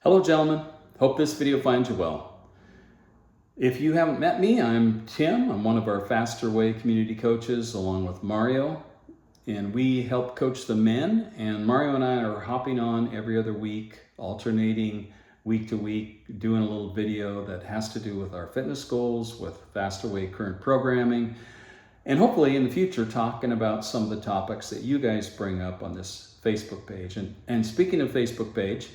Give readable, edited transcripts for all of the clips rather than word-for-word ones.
Hello, gentlemen. Hope this video finds you well. If you haven't met me, I'm Tim. I'm one of our Faster Way community coaches along with Mario, and we help coach the men. And Mario and I are hopping on every other week, alternating week to week, doing a little video that has to do with our fitness goals, with Faster Way current programming, and hopefully in the future talking about some of the topics that you guys bring up on this Facebook page. And speaking of Facebook page,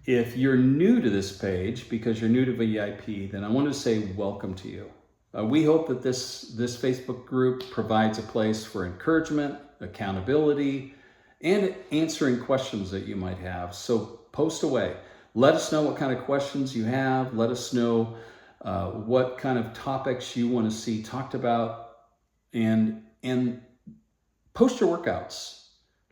if you're new to this page because you're new to VIP, then I want to say welcome to you. We hope that this Facebook group provides a place for encouragement, accountability, and answering questions that you might have. So post away. Let us know what kind of questions you have. Let us know what kind of topics you want to see talked about, and post your workouts,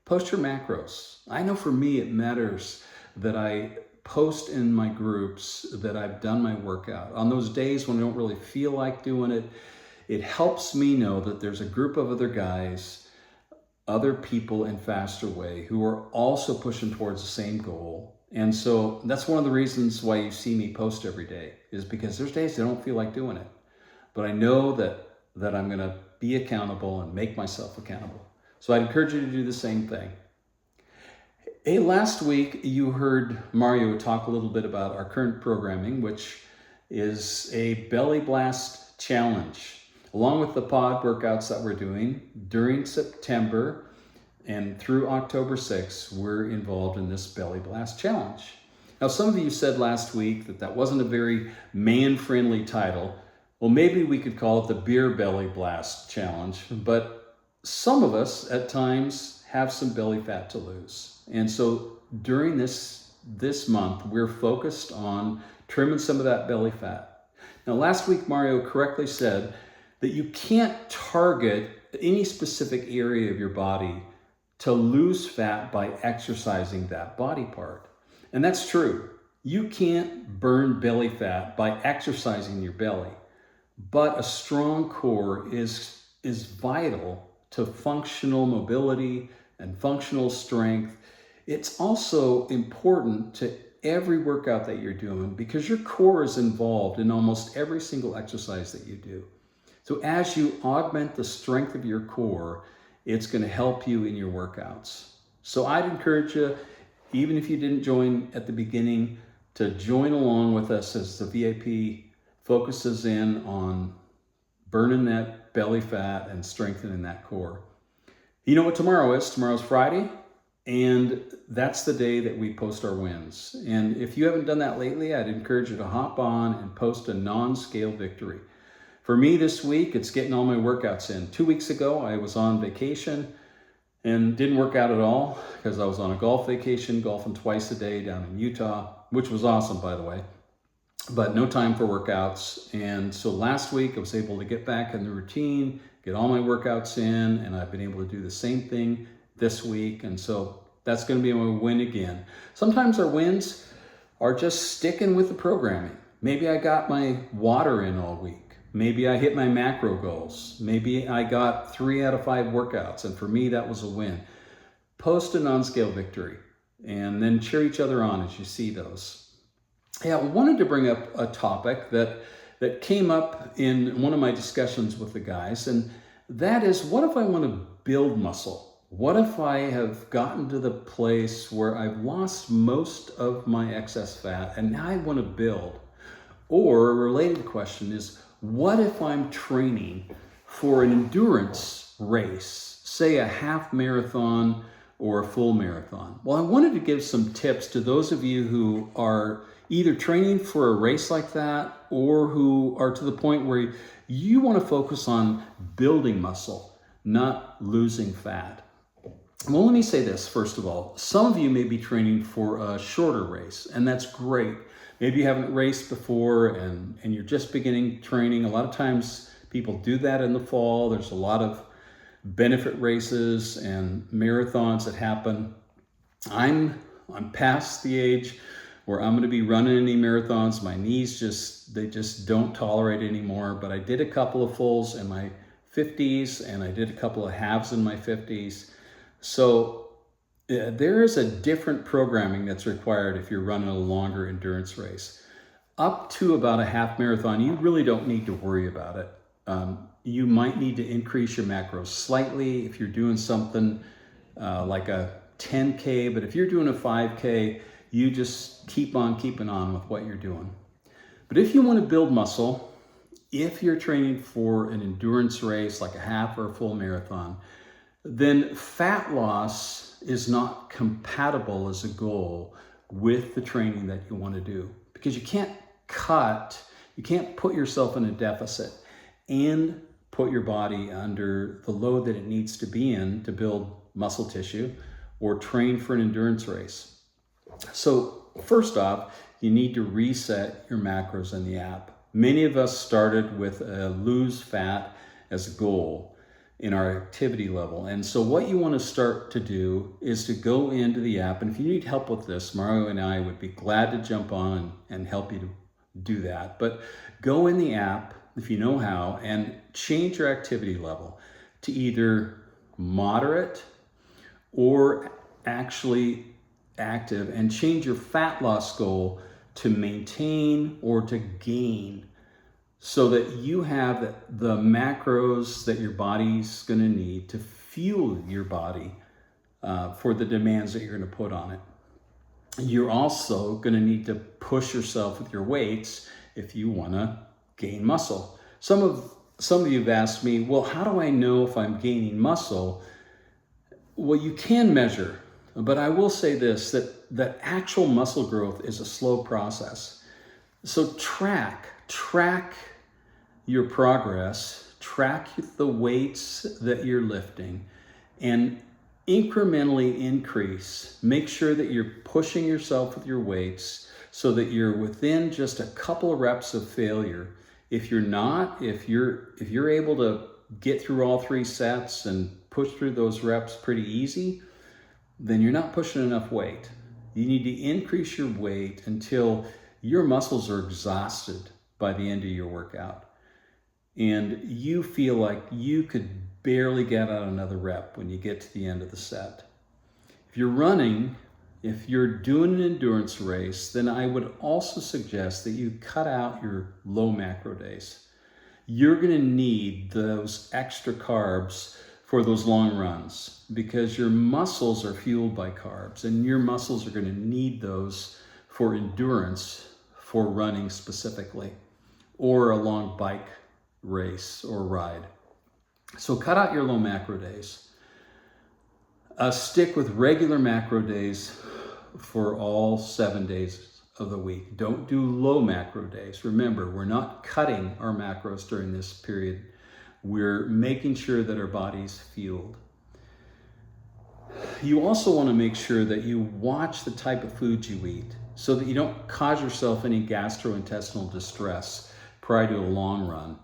post your macros. I know for me it matters that I post in my groups that I've done my workout. On those days when I don't really feel like doing it, it helps me know that there's a group of other guys, other people in Faster Way who are also pushing towards the same goal. And so that's one of the reasons why you see me post every day, is because there's days I don't feel like doing it. But I know that I'm gonna be accountable and make myself accountable. So I'd encourage you to do the same thing. Hey, last week you heard Mario talk a little bit about our current programming, which is a belly blast challenge, along with the pod workouts that we're doing during September and through October 6th. We're involved in this belly blast challenge. Now, some of you said last week that wasn't a very man-friendly title. Well, maybe we could call it the beer belly blast challenge, but some of us at times have some belly fat to lose. And so during this month, we're focused on trimming some of that belly fat. Now, last week, Mario correctly said that you can't target any specific area of your body to lose fat by exercising that body part. And that's true. You can't burn belly fat by exercising your belly, but a strong core is vital to functional mobility and functional strength. It's also important to every workout that you're doing because your core is involved in almost every single exercise that you do. So as you augment the strength of your core, it's going to help you in your workouts. So I'd encourage you, even if you didn't join at the beginning, to join along with us as the VIP focuses in on burning that belly fat and strengthening that core. You know what tomorrow is? Tomorrow's Friday, and that's the day that we post our wins. And if you haven't done that lately, I'd encourage you to hop on and post a non-scale victory. For me this week, it's getting all my workouts in. 2 weeks ago, I was on vacation and didn't work out at all because I was on a golf vacation, golfing twice a day down in Utah, which was awesome, by the way, but no time for workouts. And so last week I was able to get back in the routine, get all my workouts in, and I've been able to do the same thing this week. And so that's going to be my win again. Sometimes our wins are just sticking with the programming. Maybe I got my water in all week. Maybe I hit my macro goals. Maybe I got 3 out of 5 workouts. And for me, that was a win. Post a non-scale victory and then cheer each other on as you see those. Yeah, I wanted to bring up a topic that came up in one of my discussions with the guys, and that is, what if I want to build muscle? What if I have gotten to the place where I've lost most of my excess fat and now I want to build? Or a related question is, what if I'm training for an endurance race, say a half marathon or a full marathon? Well, I wanted to give some tips to those of you who are either training for a race like that or who are to the point where you want to focus on building muscle, not losing fat. Well, let me say this, first of all. Some of you may be training for a shorter race, and that's great. Maybe you haven't raced before and you're just beginning training. A lot of times people do that in the fall. There's a lot of benefit races and marathons that happen. I'm past the age where I'm going to be running any marathons. My knees just don't tolerate anymore. But I did a couple of fulls in my 50s and I did a couple of halves in my 50s. So There is a different programming that's required if you're running a longer endurance race. Up to about a half marathon, you really don't need to worry about it. You might need to increase your macros slightly if you're doing something like a 10K, but if you're doing a 5K, you just keep on keeping on with what you're doing. But if you want to build muscle, if you're training for an endurance race like a half or a full marathon, then fat loss is not compatible as a goal with the training that you want to do, because you can't put yourself in a deficit and put your body under the load that it needs to be in to build muscle tissue or train for an endurance race. So first off, you need to reset your macros in the app. Many of us started with a lose fat as a goal in our activity level. And so what you want to start to do is to go into the app. And if you need help with this, Mario and I would be glad to jump on and help you to do that. But go in the app, if you know how, and change your activity level to either moderate or actually active, and change your fat loss goal to maintain or to gain, so that you have the macros that your body's going to need to fuel your body for the demands that you're going to put on it. You're also going to need to push yourself with your weights if you want to gain muscle. Some of you have asked me, well, how do I know if I'm gaining muscle? Well, you can measure, but I will say this, that actual muscle growth is a slow process. So track your progress, track the weights that you're lifting, and incrementally increase. Make sure that you're pushing yourself with your weights so that you're within just a couple of reps of failure. If you're not, if you're able to get through all 3 sets and push through those reps pretty easy, then you're not pushing enough weight. You need to increase your weight until your muscles are exhausted by the end of your workout, and you feel like you could barely get out another rep when you get to the end of the set. If you're running, if you're doing an endurance race, then I would also suggest that you cut out your low macro days. You're going to need those extra carbs for those long runs, because your muscles are fueled by carbs, and your muscles are going to need those for endurance, for running specifically, or a long bike race or ride. So cut out your low macro days. Stick with regular macro days for all 7 days of the week. Don't do low macro days. Remember, we're not cutting our macros during this period. We're making sure that our body's fueled. You also want to make sure that you watch the type of food you eat so that you don't cause yourself any gastrointestinal distress prior to a long run,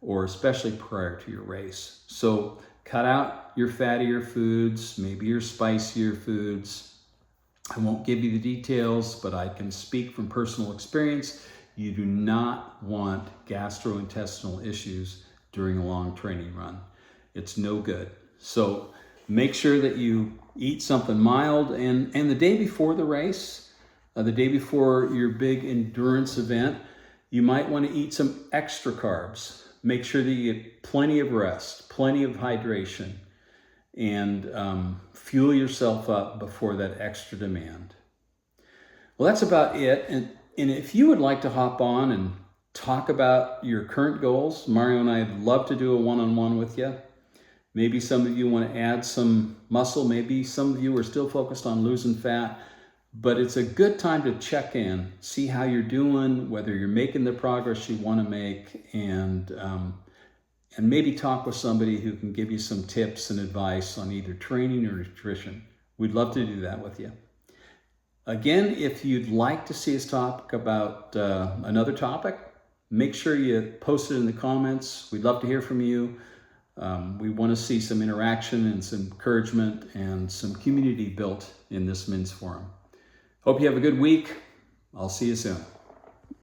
or especially prior to your race. So cut out your fattier foods, maybe your spicier foods. I won't give you the details, but I can speak from personal experience. You do not want gastrointestinal issues during a long training run. It's no good. So make sure that you eat something mild, and the day before the race, the day before your big endurance event, you might want to eat some extra carbs. Make sure that you get plenty of rest, plenty of hydration, and fuel yourself up before that extra demand. Well, that's about it. And if you would like to hop on and talk about your current goals, Mario and I would love to do a one-on-one with you. Maybe some of you want to add some muscle. Maybe some of you are still focused on losing fat. But it's a good time to check in, see how you're doing, whether you're making the progress you want to make, and maybe talk with somebody who can give you some tips and advice on either training or nutrition. We'd love to do that with you. Again, if you'd like to see us talk about another topic, make sure you post it in the comments. We'd love to hear from you. We want to see some interaction and some encouragement and some community built in this men's forum. Hope you have a good week. I'll see you soon.